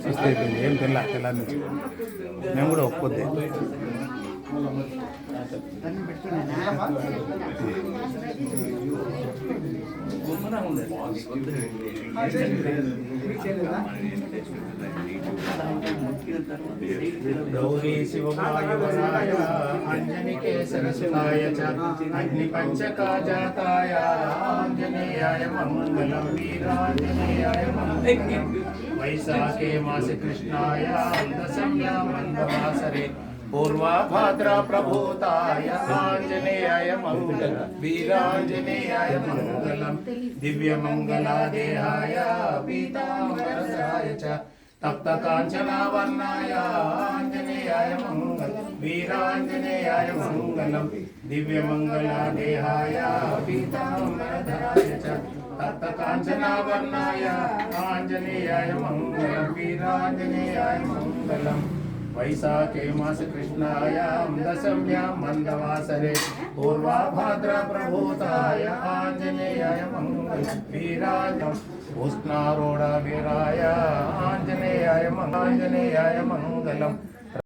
సుస్థ అయిపోయింది. ఏం తెల్లారి నుంచి మేము కూడా ఒప్పుకోద్దే. గౌరీ శివమాయువనాయ అంజనికేశరసుతాయ చ అగ్నిపంచకాజాతాయ ఆంజనేయాయ మంగళం వీరాంజనేయాయ మంగళం వైశాఖే మాసి కృష్ణాయ దశమ్యాం మందవాసరే పూర్వాభాద్రా ప్రభూతాయ ఆంజనేయాయ మంగళం వీరాంజనేయాయ మంగళం దివ్యమంగళాదేహాయ పీతాంబరధరాయ చ తప్తకాంచనావర్ణాయ ఆంజనేయాయ మంగళం వీరాంజనేయాయ మంగళం దివ్యమంగళాదేహాయ పీతాంబరధరాయ చ తప్తకాంచనావర్ణాయ ఆంజనేయాయ మంగళం వీరాంజనేయాయ మంగళం వైశాఖే మాస కృష్ణాయాం దశమ్యాం మందవాసరే పూర్వాభాద్ర ప్రభూతాయ ఆంజనేయాయ మంగళం వీరాజం ఉష్ణారూఢ వీరాయ ఆంజనేయాయ మంగళం